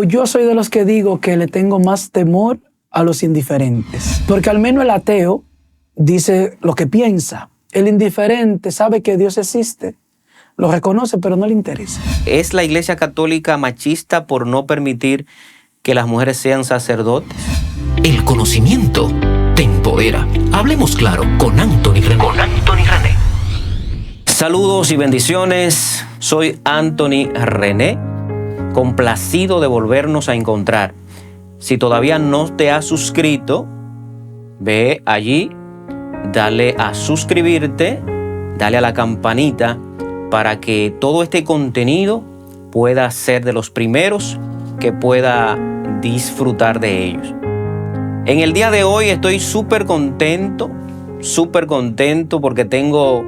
Pero yo soy de los que digo que le tengo más temor a los indiferentes. Porque al menos el ateo dice lo que piensa. El indiferente sabe que Dios existe, lo reconoce, pero no le interesa. ¿Es la Iglesia Católica machista por no permitir que las mujeres sean sacerdotes? El conocimiento te empodera. Hablemos claro con Anthony René. Saludos y bendiciones. Soy Anthony René, complacido de volvernos a encontrar. Si todavía no te has suscrito, ve allí, dale a suscribirte, dale a la campanita para que todo este contenido pueda ser de los primeros que pueda disfrutar de ellos. En el día de hoy estoy súper contento porque tengo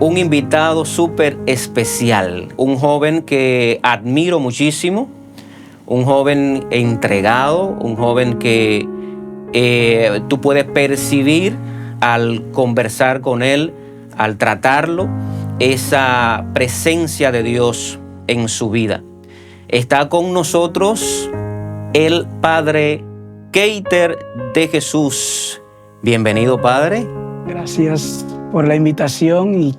un invitado súper especial, un joven que admiro muchísimo, un joven entregado, un joven que tú puedes percibir al conversar con él, al tratarlo, esa presencia de Dios en su vida. Está con nosotros el Padre Keiter de Jesús. Bienvenido, Padre. Gracias por la invitación y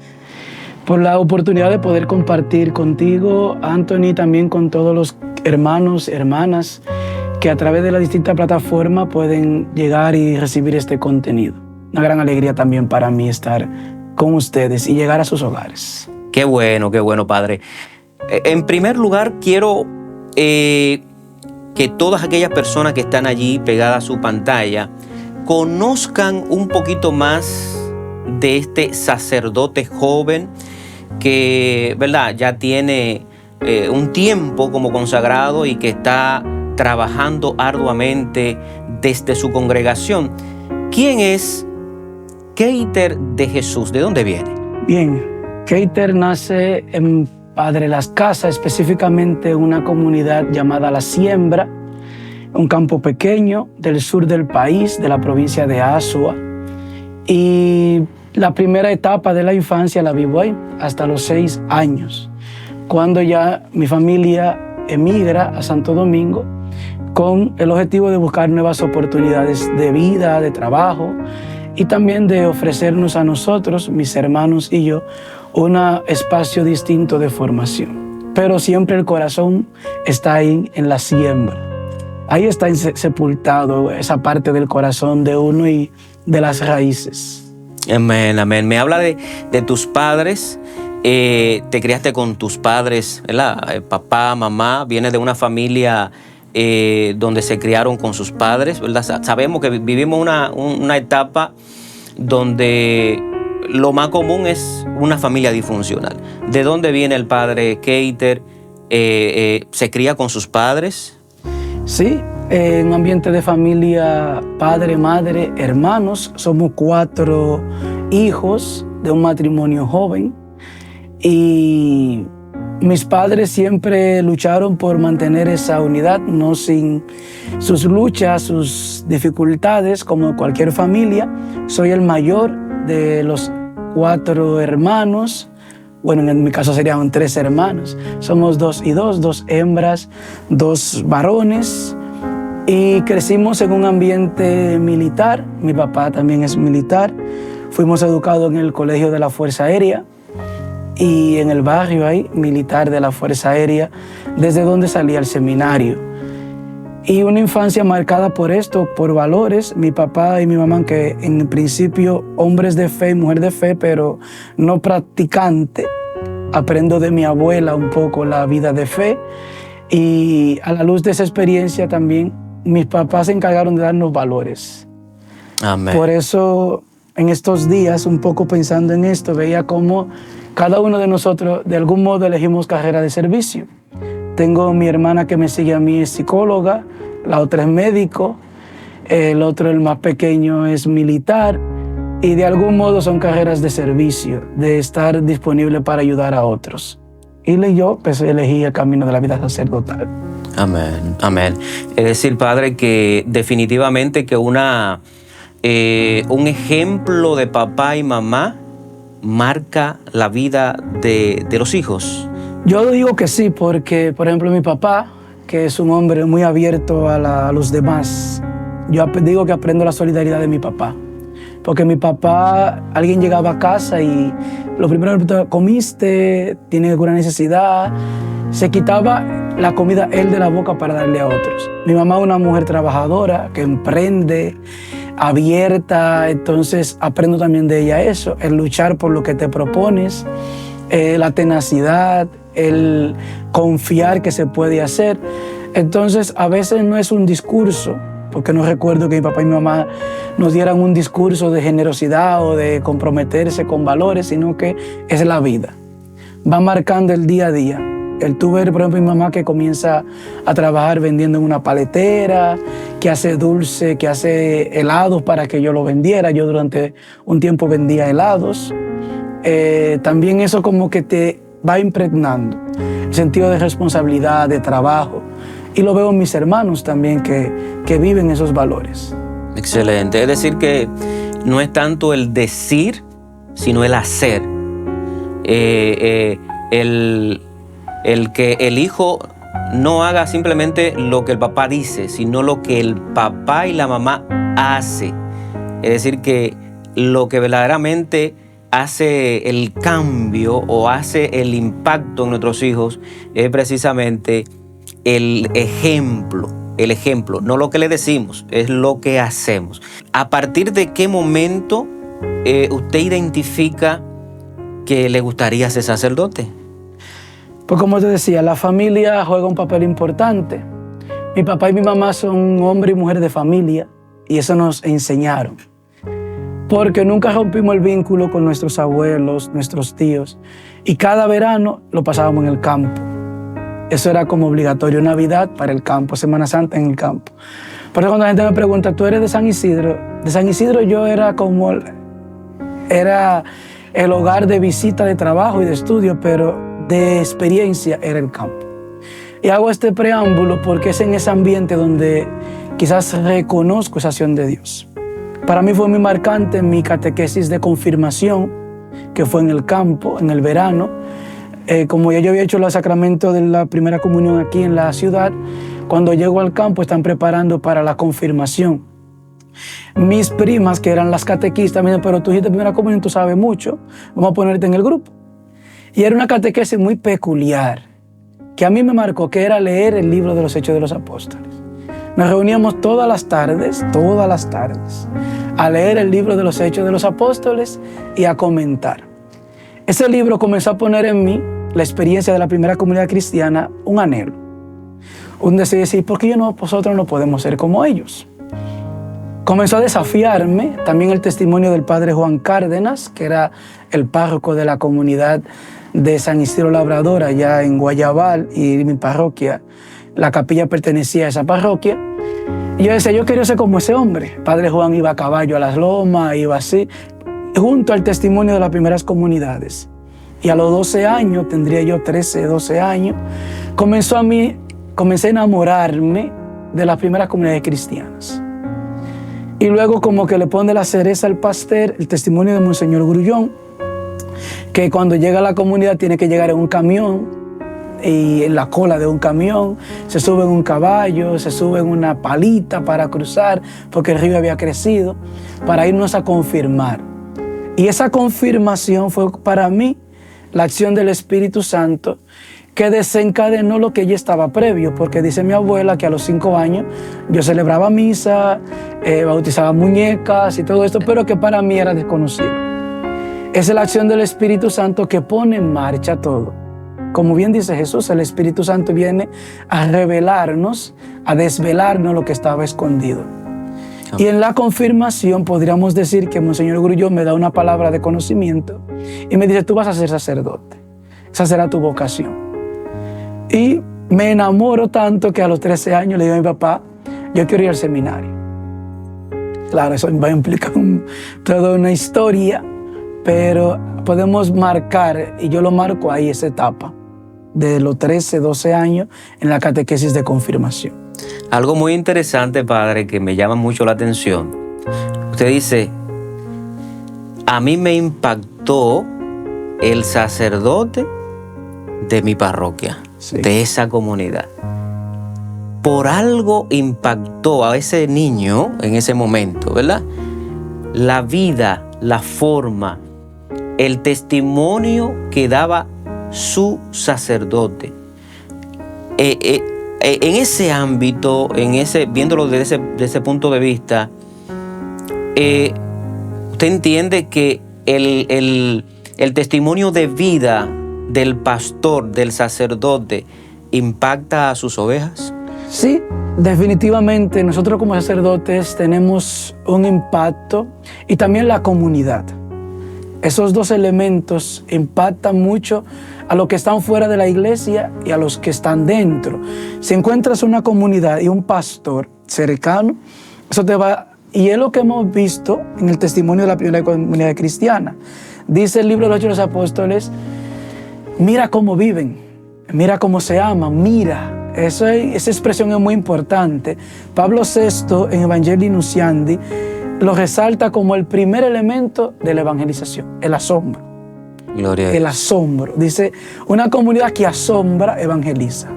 por la oportunidad de poder compartir contigo, Anthony, también con todos los hermanos, hermanas que a través de las distintas plataformas pueden llegar y recibir este contenido. Una gran alegría también para mí estar con ustedes y llegar a sus hogares. Qué bueno, Padre. En primer lugar, quiero que todas aquellas personas que están allí pegadas a su pantalla conozcan un poquito más de este sacerdote joven que, ¿verdad?, ya tiene un tiempo como consagrado y que está trabajando arduamente desde su congregación. ¿Quién es Keiter de Jesús? ¿De dónde viene? Bien, Keiter nace en Padre Las Casas, específicamente una comunidad llamada La Siembra, un campo pequeño del sur del país, de la provincia de Azua. Y la primera etapa de la infancia la vivo ahí, hasta los 6 años, cuando ya mi familia emigra a Santo Domingo con el objetivo de buscar nuevas oportunidades de vida, de trabajo, y también de ofrecernos a nosotros, mis hermanos y yo, un espacio distinto de formación. Pero siempre el corazón está ahí en la siembra. Ahí está sepultado esa parte del corazón de uno y de las raíces. Amén, amén. Me habla de tus padres. Te criaste con tus padres, ¿verdad? Papá, mamá, vienes de una familia donde se criaron con sus padres, ¿verdad? Sabemos que vivimos una etapa donde lo más común es una familia disfuncional. ¿De dónde viene el padre Keiter? ¿Se cría con sus padres? Sí, en un ambiente de familia, padre, madre, hermanos. Somos 4 hijos de un matrimonio joven. Y mis padres siempre lucharon por mantener esa unidad, no sin sus luchas, sus dificultades, como cualquier familia. Soy el mayor de los 4 hermanos. Bueno, en mi caso serían 3 hermanos. Somos 2 y 2, 2 hembras, 2 varones. Y crecimos en un ambiente militar. Mi papá también es militar. Fuimos educados en el Colegio de la Fuerza Aérea y en el barrio ahí, militar de la Fuerza Aérea, desde donde salía el seminario. Y una infancia marcada por esto, por valores. Mi papá y mi mamá, que en principio hombres de fe y mujer de fe, pero no practicante. Aprendo de mi abuela un poco la vida de fe. Y a la luz de esa experiencia también, mis papás se encargaron de darnos valores. Amén. Por eso, en estos días, un poco pensando en esto, veía cómo cada uno de nosotros, de algún modo, elegimos carrera de servicio. Tengo mi hermana que me sigue a mí, es psicóloga, la otra es médico, el otro, el más pequeño, es militar, y de algún modo son carreras de servicio, de estar disponible para ayudar a otros. Y yo pues elegí el camino de la vida sacerdotal. Amén, amén. Es decir, Padre, que definitivamente que un ejemplo de papá y mamá marca la vida de los hijos. Yo digo que sí, porque, por ejemplo, mi papá, que es un hombre muy abierto a los demás. Yo digo que aprendo la solidaridad de mi papá. Porque mi papá, alguien llegaba a casa y lo primero que preguntaba, ¿comiste? ¿Tiene alguna necesidad? Se quitaba la comida él de la boca para darle a otros. Mi mamá es una mujer trabajadora, que emprende, abierta, entonces aprendo también de ella eso, el luchar por lo que te propones, la tenacidad, el confiar que se puede hacer. Entonces a veces no es un discurso, porque no recuerdo que mi papá y mi mamá nos dieran un discurso de generosidad o de comprometerse con valores, sino que es la vida. Va marcando el día a día. El tú ver, por ejemplo, mi mamá que comienza a trabajar vendiendo en una paletera, que hace dulce, que hace helados para que yo lo vendiera. Yo durante un tiempo vendía helados. También eso como que te va impregnando el sentido de responsabilidad, de trabajo. Y lo veo en mis hermanos también que viven esos valores. Excelente. Es decir que no es tanto el decir, sino el hacer. El que el hijo no haga simplemente lo que el papá dice, sino lo que el papá y la mamá hace. Es decir que lo que verdaderamente hace el cambio o hace el impacto en nuestros hijos es precisamente el ejemplo, no lo que le decimos, es lo que hacemos. ¿A partir de qué momento usted identifica que le gustaría ser sacerdote? Pues como te decía, la familia juega un papel importante. Mi papá y mi mamá son hombre y mujer de familia y eso nos enseñaron. Porque nunca rompimos el vínculo con nuestros abuelos, nuestros tíos y cada verano lo pasábamos en el campo. Eso era como obligatorio, Navidad para el campo, Semana Santa en el campo. Por eso cuando la gente me pregunta, ¿tú eres de San Isidro? De San Isidro yo era el hogar de visita, de trabajo y de estudio, pero de experiencia era el campo. Y hago este preámbulo porque es en ese ambiente donde quizás reconozco esa acción de Dios. Para mí fue muy marcante mi catequesis de confirmación, que fue en el campo, en el verano. Como ya yo había hecho los sacramentos de la primera comunión aquí en la ciudad, cuando llego al campo están preparando para la confirmación. Mis primas, que eran las catequistas, me dicen, pero tú hiciste primera comunión, tú sabes mucho, vamos a ponerte en el grupo. Y era una catequesis muy peculiar, que a mí me marcó, que era leer el libro de los Hechos de los Apóstoles. Nos reuníamos todas las tardes, a leer el libro de los Hechos de los Apóstoles y a comentar. Ese libro comenzó a poner en mí la experiencia de la primera comunidad cristiana, un anhelo. Un deseo de decir, ¿por qué nosotros no podemos ser como ellos? Comenzó a desafiarme también el testimonio del padre Juan Cárdenas, que era el párroco de la comunidad de San Isidro Labrador, allá en Guayabal, y mi parroquia, la capilla pertenecía a esa parroquia. Y yo decía, yo quería ser como ese hombre. Padre Juan iba a caballo a las lomas, iba así, junto al testimonio de las primeras comunidades. Y a los 12 años, tendría yo 13, 12 años, comencé a enamorarme de las primeras comunidades cristianas. Y luego como que le pone la cereza al pastel, el testimonio de Monseñor Grullón, que cuando llega a la comunidad tiene que llegar en un camión, y en la cola de un camión, se sube en un caballo, se sube en una palita para cruzar, porque el río había crecido, para irnos a confirmar. Y esa confirmación fue para mí la acción del Espíritu Santo que desencadenó lo que ya estaba previo, porque dice mi abuela que a los 5 años yo celebraba misa, bautizaba muñecas y todo esto, pero que para mí era desconocido. Esa es la acción del Espíritu Santo que pone en marcha todo. Como bien dice Jesús, el Espíritu Santo viene a revelarnos, a desvelarnos lo que estaba escondido. Y en la confirmación podríamos decir que Monseñor Grullón me da una palabra de conocimiento y me dice, tú vas a ser sacerdote, esa será tu vocación. Y me enamoro tanto que a los 13 años le digo a mi papá, yo quiero ir al seminario. Claro, eso va a implicar toda una historia, pero podemos marcar, y yo lo marco ahí, esa etapa, de los 13, 12 años en la catequesis de confirmación. Algo muy interesante, padre, que me llama mucho la atención. Usted dice, a mí me impactó el sacerdote de mi parroquia, sí, de esa comunidad. por algo impactó a ese niño en ese momento, ¿verdad? La vida, la forma, el testimonio que daba su sacerdote. En ese ámbito, viéndolo desde ese punto de vista, ¿usted entiende que el testimonio de vida del pastor, del sacerdote, impacta a sus ovejas? Sí, definitivamente nosotros como sacerdotes tenemos un impacto, y también la comunidad. Esos dos elementos impactan mucho a los que están fuera de la iglesia y a los que están dentro. Si encuentras una comunidad y un pastor cercano, eso te va. Y es lo que hemos visto en el testimonio de la primera comunidad cristiana. Dice el libro de los Hechos de los Apóstoles: mira cómo viven, mira cómo se aman, mira. Esa expresión es muy importante. Pablo VI en Evangelii Nuntiandi lo resalta como el primer elemento de la evangelización, el asombro. Gloria a Dios. El asombro. Dice, una comunidad que asombra, evangeliza.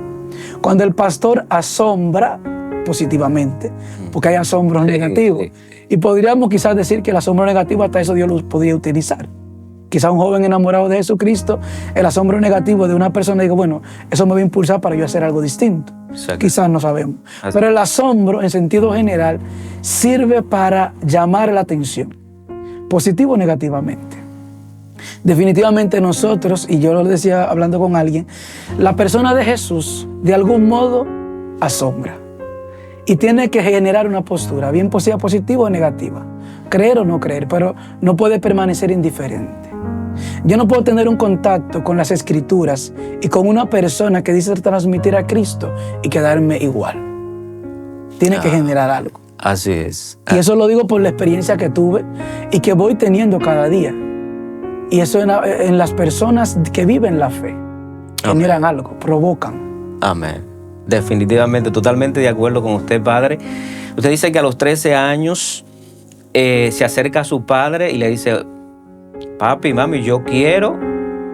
Cuando el pastor asombra positivamente, porque hay asombros negativos. Y podríamos quizás decir que el asombro negativo hasta eso Dios lo podría utilizar. Quizás un joven enamorado de Jesucristo, el asombro negativo de una persona diga, bueno, eso me va a impulsar para yo hacer algo distinto. Exacto. Quizás no sabemos. Así. Pero el asombro, en sentido general, sirve para llamar la atención, positivo o negativamente. Definitivamente nosotros, y yo lo decía hablando con alguien, la persona de Jesús, de algún modo, asombra. Y tiene que generar una postura, bien sea positiva o negativa. Creer o no creer, pero no puede permanecer indiferente. Yo no puedo tener un contacto con las Escrituras y con una persona que dice transmitir a Cristo y quedarme igual. Tiene que generar algo. Así es. Y eso lo digo por la experiencia que tuve y que voy teniendo cada día. Y eso en las personas que viven la fe. Generan algo, provocan. Amén. Definitivamente, totalmente de acuerdo con usted, padre. Usted dice que a los 13 años se acerca a su padre y le dice: papi, mami, yo quiero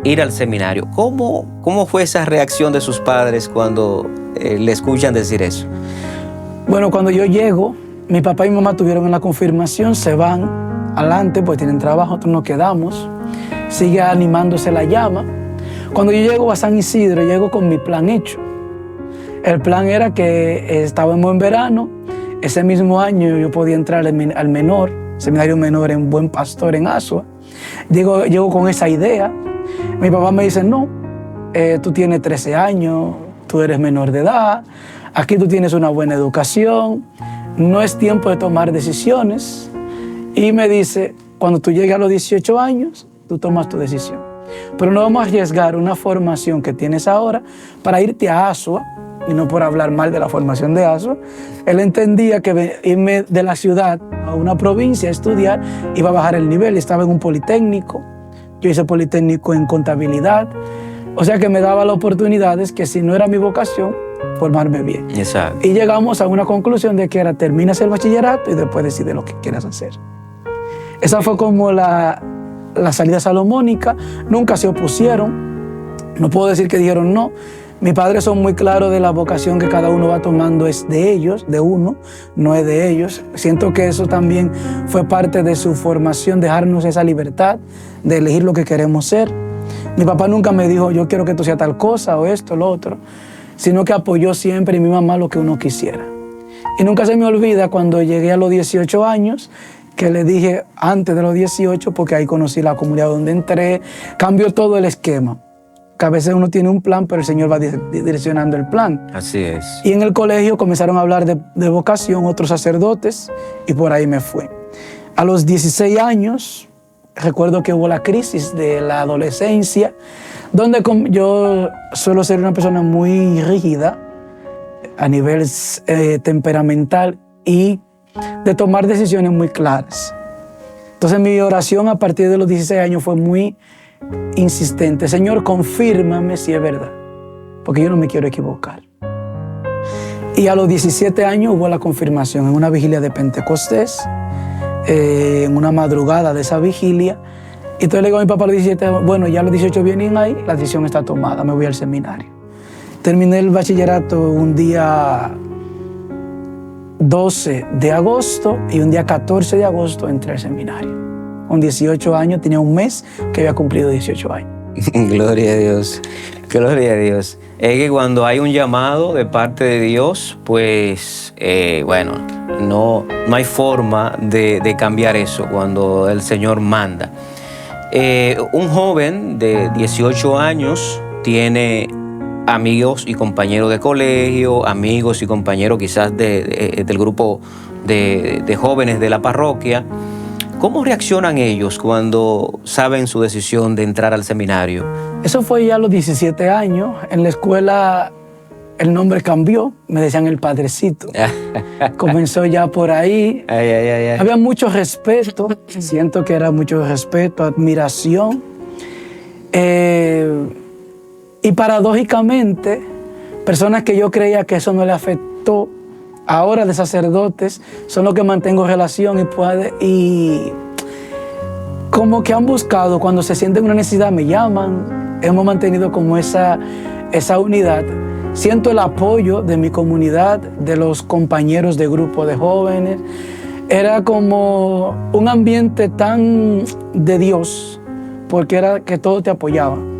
ir al seminario. ¿Cómo fue esa reacción de sus padres cuando le escuchan decir eso? Bueno, cuando yo llego, mi papá y mi mamá tuvieron en la confirmación, se van adelante, pues tienen trabajo, nosotros nos quedamos. Sigue animándose la llama. Cuando yo llego a San Isidro, llego con mi plan hecho. El plan era que estábamos en verano, ese mismo año yo podía entrar al menor, seminario menor en Buen Pastor en Asua. Llego con esa idea. Mi papá me dice: no, tú tienes 13 años, tú eres menor de edad, aquí tú tienes una buena educación, no es tiempo de tomar decisiones. Y me dice: cuando tú llegues a los 18 años, tú tomas tu decisión. Pero no vamos a arriesgar una formación que tienes ahora para irte a Asua, y no por hablar mal de la formación de Asua. Él entendía que irme de la ciudad a una provincia a estudiar iba a bajar el nivel. Estaba en un politécnico, yo hice politécnico en contabilidad, o sea que me daba las oportunidades que, si no era mi vocación, formarme bien. Exacto. Y llegamos a una conclusión de que era: terminas el bachillerato y después decide lo que quieras hacer. Esa fue como la salida salomónica. Nunca se opusieron, no puedo decir que dijeron no. Mis padres son muy claros de la vocación que cada uno va tomando, es de ellos, de uno, no es de ellos. Siento que eso también fue parte de su formación, dejarnos esa libertad de elegir lo que queremos ser. Mi papá nunca me dijo: yo quiero que tú seas tal cosa o esto, lo otro, sino que apoyó siempre, y mi mamá, lo que uno quisiera. Y nunca se me olvida cuando llegué a los 18 años, que le dije antes de los 18, porque ahí conocí la comunidad donde entré, cambió todo el esquema. Que a veces uno tiene un plan, pero el Señor va direccionando el plan. Así es. Y en el colegio comenzaron a hablar de vocación otros sacerdotes, y por ahí me fue. A los 16 años, recuerdo que hubo la crisis de la adolescencia, donde yo suelo ser una persona muy rígida a nivel temperamental y de tomar decisiones muy claras. Entonces mi oración a partir de los 16 años fue muy insistente: Señor, confírmame si es verdad, porque yo no me quiero equivocar. Y a los 17 años hubo la confirmación en una vigilia de Pentecostés, en una madrugada de esa vigilia. Y entonces le digo a mi papá a los 17, bueno, ya los 18 vienen ahí, la decisión está tomada, me voy al seminario. Terminé el bachillerato un día 12 de agosto y un día 14 de agosto entré al seminario. Con 18 años, tenía un mes que había cumplido 18 años. Gloria a Dios, gloria a Dios. Es que cuando hay un llamado de parte de Dios, pues, bueno, no hay forma de cambiar eso cuando el Señor manda. Un joven de 18 años tiene amigos y compañeros de colegio, amigos y compañeros quizás del grupo de jóvenes de la parroquia. ¿Cómo reaccionan ellos cuando saben su decisión de entrar al seminario? Eso fue ya a los 17 años. En la escuela el nombre cambió, me decían el Padrecito. Comenzó ya por ahí. Había mucho respeto, siento que era mucho respeto, admiración. Y paradójicamente, personas que yo creía que eso no le afectó, ahora de sacerdotes, son los que mantengo relación y como que han buscado, cuando se sienten una necesidad, me llaman. Hemos mantenido como esa unidad. Siento el apoyo de mi comunidad, de los compañeros de grupo de jóvenes. Era como un ambiente tan de Dios, porque era que todos te apoyaban.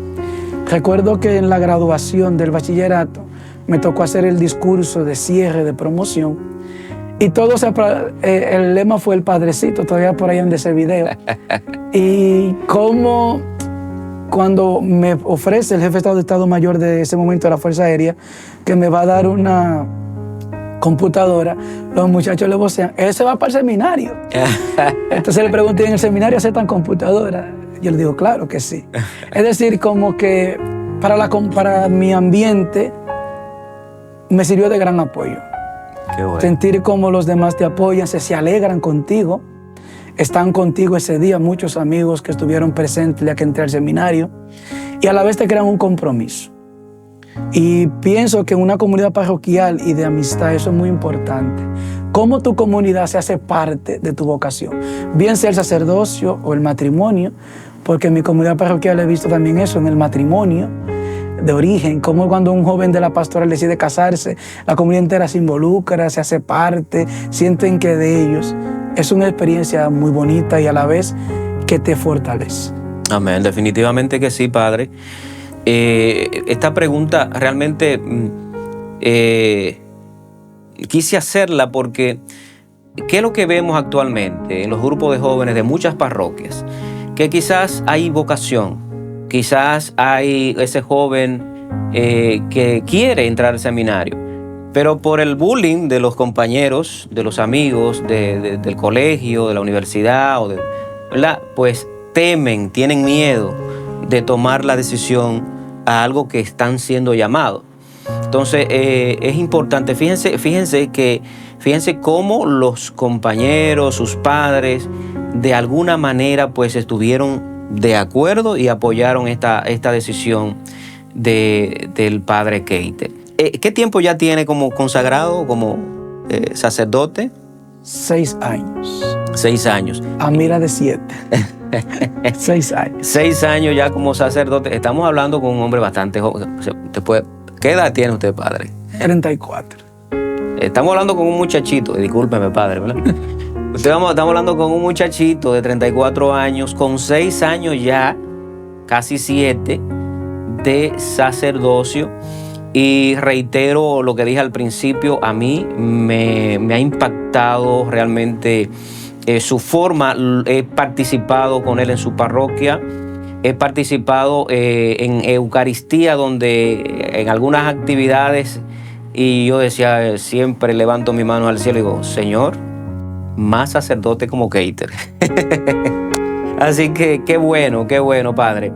Recuerdo que en la graduación del bachillerato me tocó hacer el discurso de cierre, de promoción, y el lema fue el Padrecito, todavía por ahí anda ese video. Y como cuando me ofrece el jefe de Estado Mayor de ese momento de la Fuerza Aérea, que me va a dar una computadora, los muchachos le vocean, él se va para el seminario. Entonces le pregunté, ¿en el seminario aceptan computadora? Yo le digo, claro que sí. Es decir, como que para mi ambiente me sirvió de gran apoyo. Qué bueno. Sentir como los demás te apoyan, se alegran contigo, están contigo ese día, muchos amigos que estuvieron presentes ya que entré al seminario, y a la vez te crean un compromiso. Y pienso que en una comunidad parroquial y de amistad eso es muy importante. Cómo tu comunidad se hace parte de tu vocación, bien sea el sacerdocio o el matrimonio, porque en mi comunidad parroquial he visto también eso en el matrimonio de origen, como cuando un joven de la pastoral decide casarse, la comunidad entera se involucra, se hace parte, sienten que de ellos. Es una experiencia muy bonita y a la vez que te fortalece. Amén, definitivamente que sí, Padre. Esta pregunta realmente quise hacerla porque ¿qué es lo que vemos actualmente en los grupos de jóvenes de muchas parroquias? Que quizás hay vocación, quizás hay ese joven que quiere entrar al seminario, pero por el bullying de los compañeros, de los amigos, del colegio, de la universidad, ¿verdad? Pues temen, tienen miedo de tomar la decisión a algo que están siendo llamados. Entonces es importante, fíjense cómo los compañeros, sus padres, de alguna manera pues estuvieron de acuerdo y apoyaron esta decisión del padre Keiter. ¿Qué tiempo ya tiene como consagrado, como sacerdote? 6 años. 6 años. A mira de 7. 6 años. 6 años ya como sacerdote. Estamos hablando con un hombre bastante joven. ¿Qué edad tiene usted, padre? 34. Estamos hablando con un muchachito, discúlpeme, padre, ¿verdad? Estamos hablando con un muchachito de 34 años, con 6 años ya, casi 7, de sacerdocio. Y reitero lo que dije al principio, a mí me ha impactado realmente su forma. He participado con él en su parroquia, he participado en Eucaristía, donde en algunas actividades, y yo decía, siempre levanto mi mano al cielo y digo, Señor, más sacerdote como Keiter. Así que qué bueno, Padre.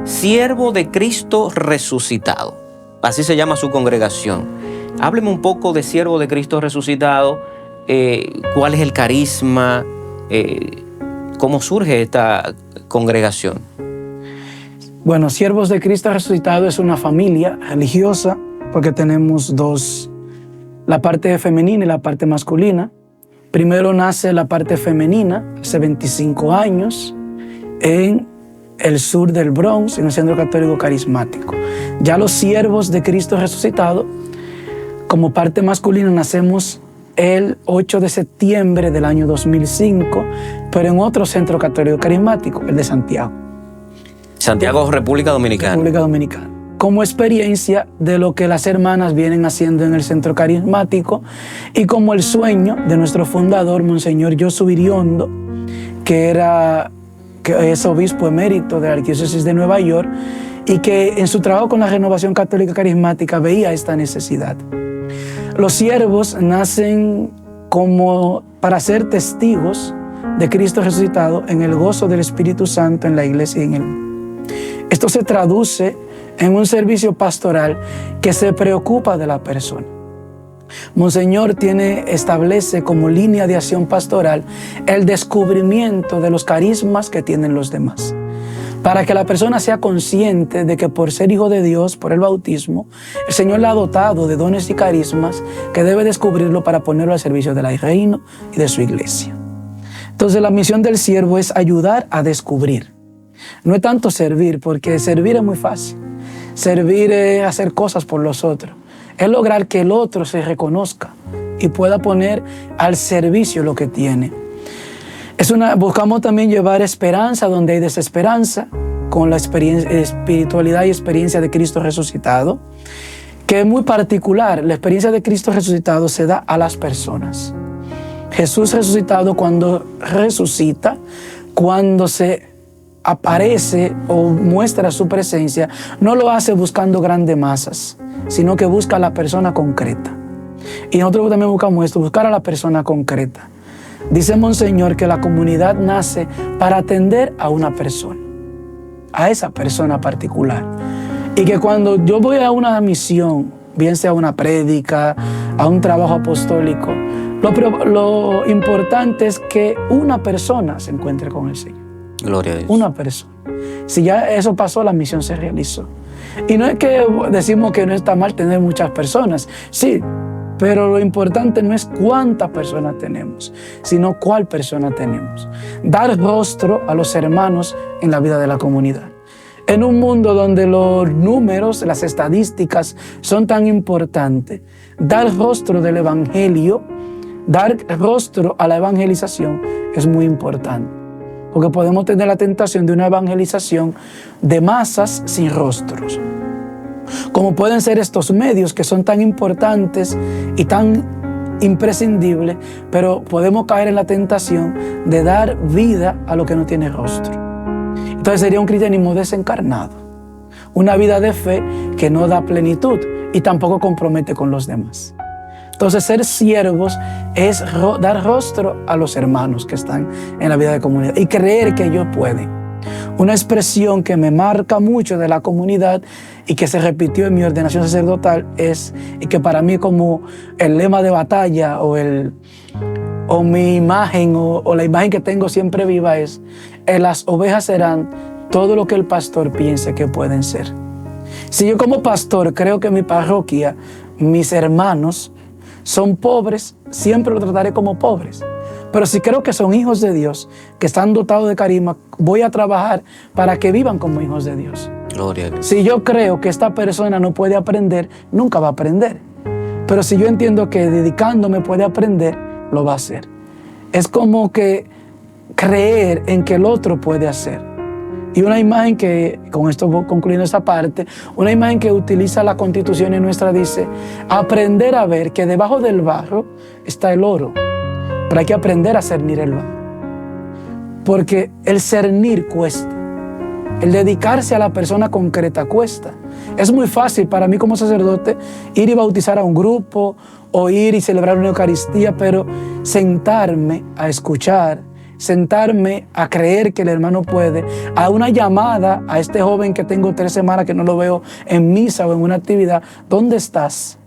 Siervo de Cristo resucitado. Así se llama su congregación. Hábleme un poco de Siervo de Cristo resucitado. ¿Cuál es el carisma? ¿Cómo surge esta congregación? Bueno, Siervos de Cristo resucitado es una familia religiosa porque tenemos dos, la parte femenina y la parte masculina. Primero nace la parte femenina hace 25 años en el sur del Bronx, en el Centro Católico Carismático. Ya los Siervos de Cristo resucitado, como parte masculina, nacemos el 8 de septiembre del año 2005, pero en otro centro católico carismático, el de Santiago. Santiago, República Dominicana. República Dominicana. Como experiencia de lo que las hermanas vienen haciendo en el centro carismático y como el sueño de nuestro fundador, Monseñor Josué Iriondo, que es obispo emérito de la Arquidiócesis de Nueva York y que en su trabajo con la Renovación Católica Carismática veía esta necesidad. Los siervos nacen como para ser testigos de Cristo resucitado en el gozo del Espíritu Santo en la iglesia y en el mundo. Esto se traduce en un servicio pastoral que se preocupa de la persona. Monseñor establece como línea de acción pastoral el descubrimiento de los carismas que tienen los demás, para que la persona sea consciente de que por ser hijo de Dios, por el bautismo, el Señor le ha dotado de dones y carismas que debe descubrirlo para ponerlo al servicio del reino y de su iglesia. Entonces la misión del siervo es ayudar a descubrir. No es tanto servir, porque servir es muy fácil. Servir es hacer cosas por los otros. Es lograr que el otro se reconozca y pueda poner al servicio lo que tiene. Buscamos también llevar esperanza donde hay desesperanza, con la espiritualidad y experiencia de Cristo resucitado, que es muy particular. La experiencia de Cristo resucitado se da a las personas. Jesús resucitado, cuando resucita, cuando se aparece o muestra su presencia, no lo hace buscando grandes masas, sino que busca a la persona concreta. Y nosotros también buscamos esto, buscar a la persona concreta. Dice Monseñor que la comunidad nace para atender a una persona, a esa persona particular. Y que cuando yo voy a una misión, bien sea una prédica, a un trabajo apostólico, lo importante es que una persona se encuentre con el Señor. Gloria a Dios. Una persona. Si ya eso pasó, la misión se realizó. Y no es que decimos que no está mal tener muchas personas. Sí, pero lo importante no es cuántas personas tenemos, sino cuál persona tenemos. Dar rostro a los hermanos en la vida de la comunidad. En un mundo donde los números, las estadísticas son tan importantes, dar rostro del evangelio, dar rostro a la evangelización es muy importante. Porque podemos tener la tentación de una evangelización de masas sin rostros. Como pueden ser estos medios que son tan importantes y tan imprescindibles, pero podemos caer en la tentación de dar vida a lo que no tiene rostro. Entonces sería un cristianismo desencarnado. Una vida de fe que no da plenitud y tampoco compromete con los demás. Entonces, ser siervos es dar rostro a los hermanos que están en la vida de comunidad y creer que ellos pueden. Una expresión que me marca mucho de la comunidad y que se repitió en mi ordenación sacerdotal y que para mí como el lema de batalla o mi imagen o la imagen que tengo siempre viva es: las ovejas serán todo lo que el pastor piense que pueden ser. Si yo como pastor creo que mi parroquia, mis hermanos, son pobres, siempre lo trataré como pobres. Pero si creo que son hijos de Dios, que están dotados de carisma, voy a trabajar para que vivan como hijos de Dios. Gloria a Dios. Si yo creo que esta persona no puede aprender, nunca va a aprender. Pero si yo entiendo que dedicándome puede aprender, lo va a hacer. Es como que creer en que el otro puede hacer. Y una imagen que, con esto voy concluyendo esta parte, una imagen que utiliza la Constitución en nuestra dice: aprender a ver que debajo del barro está el oro, pero hay que aprender a cernir el barro. Porque el cernir cuesta, el dedicarse a la persona concreta cuesta. Es muy fácil para mí como sacerdote ir y bautizar a un grupo o ir y celebrar una Eucaristía, pero sentarme a escuchar, sentarme a creer que el hermano puede, a una llamada a este joven que tengo 3 semanas que no lo veo en misa o en una actividad, ¿dónde estás?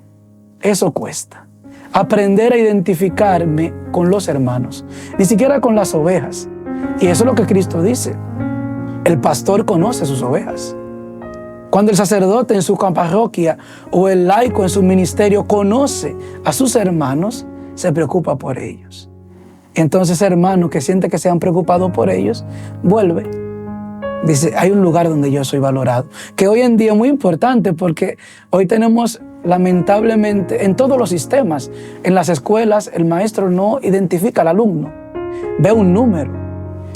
Eso cuesta. Aprender a identificarme con los hermanos, ni siquiera con las ovejas. Y eso es lo que Cristo dice. El pastor conoce sus ovejas. Cuando el sacerdote en su parroquia o el laico en su ministerio conoce a sus hermanos, se preocupa por ellos. Entonces, hermano que siente que se han preocupado por ellos, vuelve. Dice, hay un lugar donde yo soy valorado. Que hoy en día es muy importante porque hoy tenemos lamentablemente, en todos los sistemas, en las escuelas, el maestro no identifica al alumno, ve un número.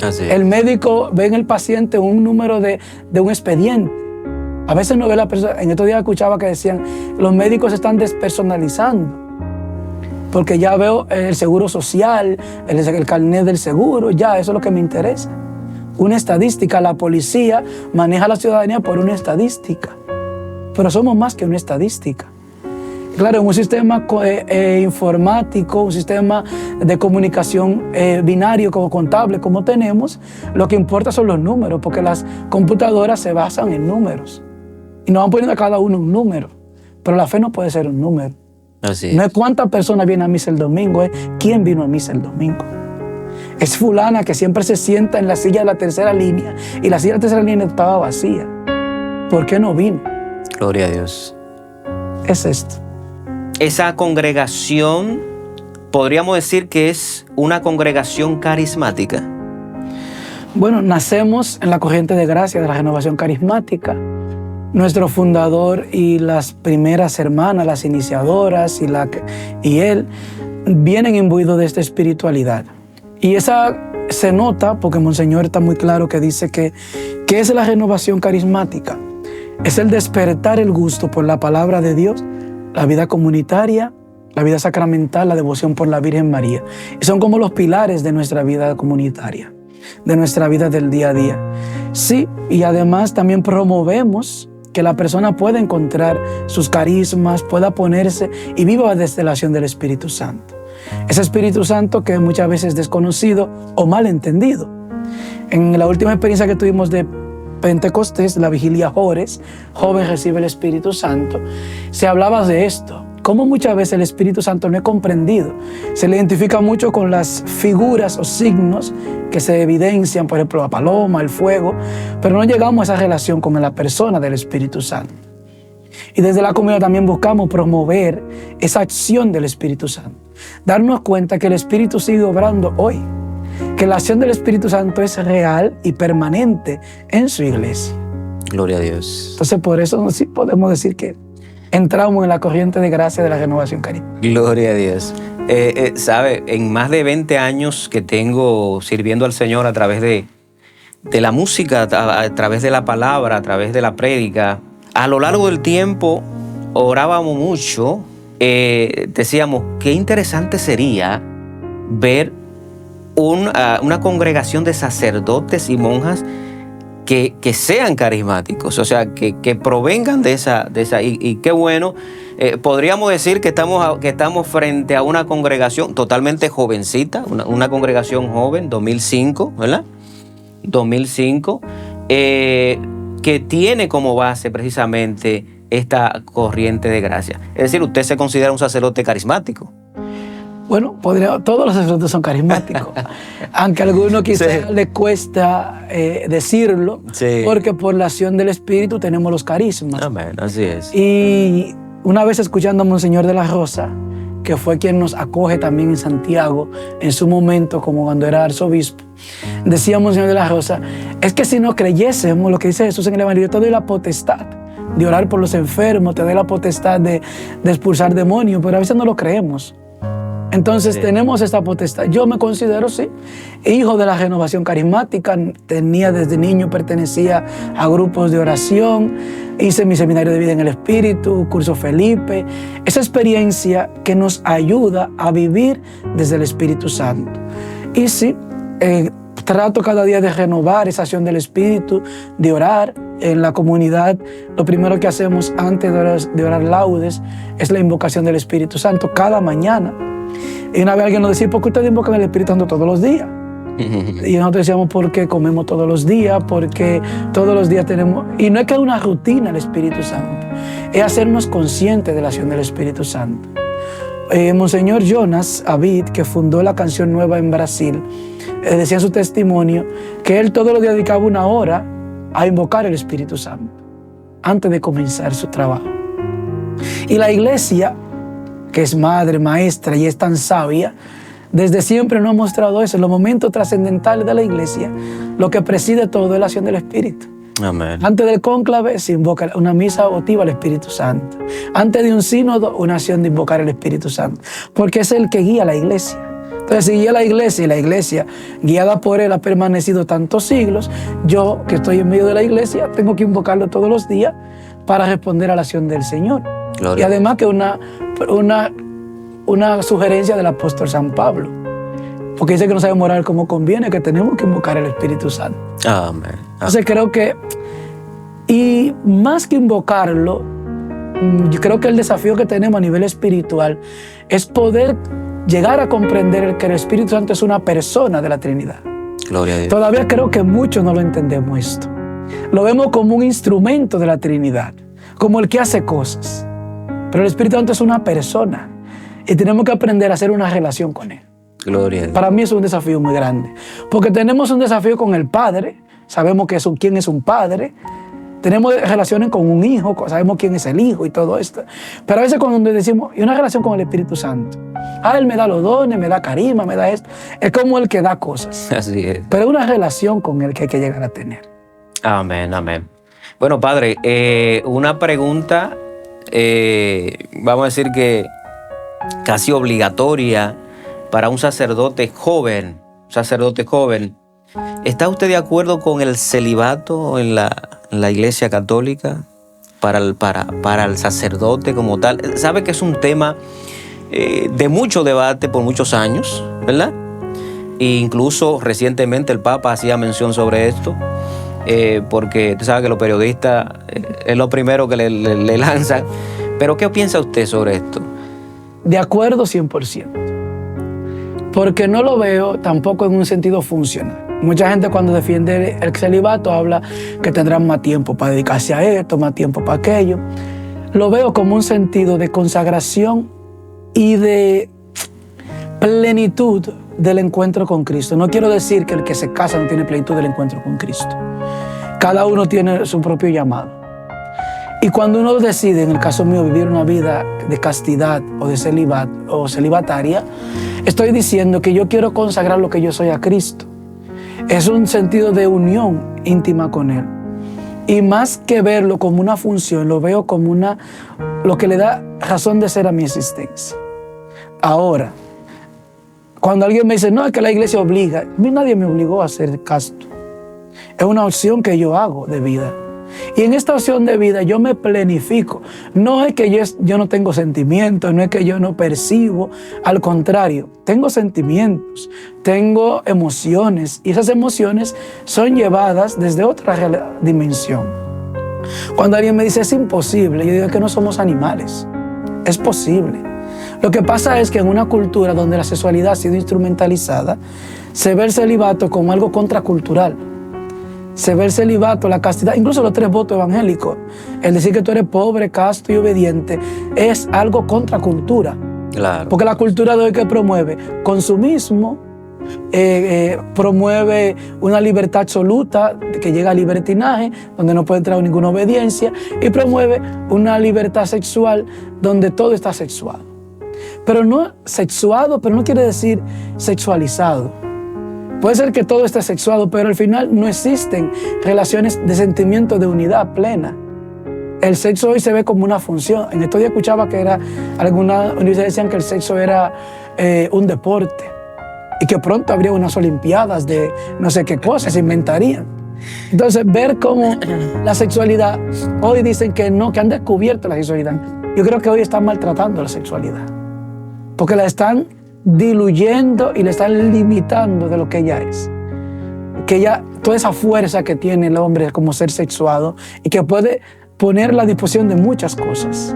Así es. El médico ve en el paciente un número de un expediente. A veces no ve la persona. En estos días escuchaba que decían, los médicos están despersonalizando, porque ya veo el seguro social, el carnet del seguro, ya, eso es lo que me interesa. Una estadística, la policía maneja a la ciudadanía por una estadística, pero somos más que una estadística. Claro, en un sistema informático, un sistema de comunicación binario como contable como tenemos, lo que importa son los números, porque las computadoras se basan en números. Y nos van poniendo a cada uno un número, pero la fe no puede ser un número. Así es. No es cuántas personas vienen a misa el domingo, es quién vino a misa el domingo. Es fulana que siempre se sienta en la silla de la tercera línea y la silla de la tercera línea estaba vacía. ¿Por qué no vino? Gloria a Dios. Es esto. Esa congregación, podríamos decir que es una congregación carismática. Bueno, nacemos en la corriente de gracia de la renovación carismática. Nuestro fundador y las primeras hermanas, las iniciadoras y él, vienen imbuidos de esta espiritualidad. Y esa se nota porque Monseñor está muy claro que dice que es la renovación carismática. Es el despertar el gusto por la palabra de Dios, la vida comunitaria, la vida sacramental, la devoción por la Virgen María. Y son como los pilares de nuestra vida comunitaria, de nuestra vida del día a día. Sí, y además también promovemos que la persona pueda encontrar sus carismas, pueda ponerse y viva desde la acción del Espíritu Santo. Ese Espíritu Santo que muchas veces es desconocido o mal entendido. En la última experiencia que tuvimos de Pentecostés, la vigilia Jores, joven recibe el Espíritu Santo, se hablaba de esto, cómo muchas veces el Espíritu Santo no es comprendido. Se le identifica mucho con las figuras o signos que se evidencian, por ejemplo, la paloma, el fuego, pero no llegamos a esa relación con la persona del Espíritu Santo. Y desde la comunidad también buscamos promover esa acción del Espíritu Santo. Darnos cuenta que el Espíritu sigue obrando hoy, que la acción del Espíritu Santo es real y permanente en su iglesia. Gloria a Dios. Entonces, por eso sí podemos decir que entramos en la corriente de gracia de la renovación carismática. Gloria a Dios. Sabe, en más de 20 años que tengo sirviendo al Señor a través de la música, a través de la palabra, a través de la prédica, a lo largo del tiempo orábamos mucho, decíamos, qué interesante sería ver una congregación de sacerdotes y monjas que sean carismáticos, o sea, que provengan de esa y qué bueno. Podríamos decir que estamos frente a una congregación totalmente jovencita, una congregación joven, 2005, ¿verdad? 2005, que tiene como base precisamente esta corriente de gracia. Es decir, usted se considera un sacerdote carismático. Bueno, todos los sacerdotes son carismáticos, aunque a algunos quizás les cuesta decirlo, sí, porque por la acción del Espíritu tenemos los carismas. Amén, así es. Y una vez escuchando a Monseñor de la Rosa, que fue quien nos acoge también en Santiago, en su momento, como cuando era arzobispo, decía Monseñor de la Rosa, es que si no creyésemos lo que dice Jesús en el Evangelio, yo te doy la potestad de orar por los enfermos, te doy la potestad de expulsar demonios, pero a veces no lo creemos. Entonces sí, tenemos esta potestad. Yo me considero, sí, hijo de la renovación carismática. Desde niño pertenecía a grupos de oración, hice mi seminario de vida en el Espíritu, curso Felipe. Esa experiencia que nos ayuda a vivir desde el Espíritu Santo. Y sí, trato cada día de renovar esa acción del Espíritu, de orar. En la comunidad, lo primero que hacemos antes de orar laudes es la invocación del Espíritu Santo cada mañana. Y una vez alguien nos decía, ¿por qué ustedes invocan el Espíritu Santo todos los días? Y nosotros decíamos, porque comemos todos los días, porque todos los días tenemos... Y no es que es una rutina el Espíritu Santo, es hacernos conscientes de la acción del Espíritu Santo. Monseñor Jonas Abid, que fundó la Canción Nueva en Brasil, decía en su testimonio que él todos los días dedicaba 1 hora a invocar el Espíritu Santo antes de comenzar su trabajo. Y la iglesia, que es madre, maestra y es tan sabia, desde siempre nos ha mostrado eso. En los momentos trascendentales de la iglesia, lo que preside todo es la acción del Espíritu. Amén. Antes del cónclave se invoca una misa votiva al Espíritu Santo. Antes de un sínodo, una acción de invocar al Espíritu Santo. Porque es el que guía a la iglesia. Entonces, si guía a la iglesia y la iglesia, guiada por él, ha permanecido tantos siglos, yo, que estoy en medio de la iglesia, tengo que invocarlo todos los días para responder a la acción del Señor. Gloria. Y además que una sugerencia del apóstol San Pablo. Porque dice que no sabemos orar como conviene, que tenemos que invocar al Espíritu Santo. Amén. Entonces creo que, y más que invocarlo, yo creo que el desafío que tenemos a nivel espiritual es poder llegar a comprender que el Espíritu Santo es una persona de la Trinidad. Gloria a Dios. Todavía creo que muchos no lo entendemos esto. Lo vemos como un instrumento de la Trinidad, como el que hace cosas. Pero el Espíritu Santo es una persona y tenemos que aprender a hacer una relación con él. Gloria a Dios. Para mí es un desafío muy grande, porque tenemos un desafío con el Padre, sabemos quién es un padre, tenemos relaciones con un hijo, sabemos quién es el hijo y todo esto, pero a veces cuando decimos, y una relación con el Espíritu Santo, él me da los dones, me da carisma, me da esto, es como el que da cosas, Así es. pero es una relación con él que hay que llegar a tener. Amén, amén. Bueno, padre, una pregunta, vamos a decir que casi obligatoria para un sacerdote joven. ¿Está usted de acuerdo con el celibato en la Iglesia Católica para el sacerdote como tal? Sabe que es un tema de mucho debate por muchos años, ¿verdad? E incluso recientemente el Papa hacía mención sobre esto, porque usted sabe que los periodistas es lo primero que le lanzan. Pero ¿qué piensa usted sobre esto? De acuerdo 100%. Porque no lo veo tampoco en un sentido funcional. Mucha gente cuando defiende el celibato habla que tendrán más tiempo para dedicarse a esto, más tiempo para aquello. Lo veo como un sentido de consagración y de plenitud del encuentro con Cristo. No quiero decir que el que se casa no tiene plenitud del encuentro con Cristo. Cada uno tiene su propio llamado. Y cuando uno decide, en el caso mío, vivir una vida de castidad o de celibat o celibataria, estoy diciendo que yo quiero consagrar lo que yo soy a Cristo. Es un sentido de unión íntima con Él. Y más que verlo como una función, lo veo como lo que le da razón de ser a mi existencia. Ahora, cuando alguien me dice, no, es que la iglesia obliga, a mí nadie me obligó a ser casto. Es una opción que yo hago de vida. Y en esta opción de vida yo me planifico. No es que yo no tengo sentimientos, no es que yo no percibo. Al contrario, tengo sentimientos, tengo emociones. Y esas emociones son llevadas desde otra dimensión. Cuando alguien me dice es imposible, yo digo que no somos animales. Es posible. Lo que pasa es que en una cultura donde la sexualidad ha sido instrumentalizada, se ve el celibato como algo contracultural. Se ve el celibato, la castidad, incluso los 3 votos evangélicos. El decir que tú eres pobre, casto y obediente es algo contra cultura. Claro. Porque la cultura de hoy que promueve consumismo, promueve una libertad absoluta que llega al libertinaje, donde no puede entrar ninguna obediencia, y promueve una libertad sexual donde todo está sexuado. Pero no sexuado, pero no quiere decir sexualizado. Puede ser que todo esté sexuado, pero al final no existen relaciones de sentimiento de unidad plena. El sexo hoy se ve como una función. En estos días escuchaba que algunas universidades decían que el sexo era un deporte y que pronto habría unas olimpiadas de no sé qué cosas, se inventarían. Entonces, ver cómo la sexualidad, hoy dicen que no, que han descubierto la sexualidad. Yo creo que hoy están maltratando la sexualidad, porque la están diluyendo y le están limitando de lo que ella es. Que ella, toda esa fuerza que tiene el hombre como ser sexuado y que puede ponerla a disposición de muchas cosas.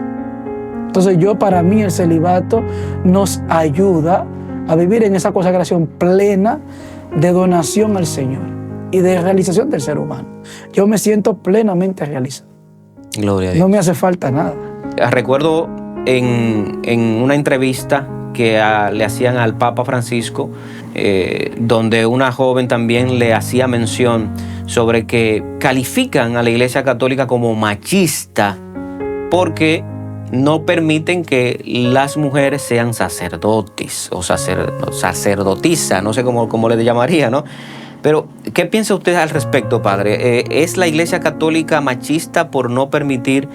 Entonces para mí el celibato nos ayuda a vivir en esa consagración plena de donación al Señor y de realización del ser humano. Yo me siento plenamente realizado. Gloria a Dios. No me hace falta nada. Recuerdo en una entrevista que le hacían al Papa Francisco, donde una joven también le hacía mención sobre que califican a la Iglesia Católica como machista porque no permiten que las mujeres sean sacerdotes o sacerdotisas, no sé cómo le llamaría, ¿no? Pero, ¿qué piensa usted al respecto, padre? ¿Es la Iglesia Católica machista por no permitir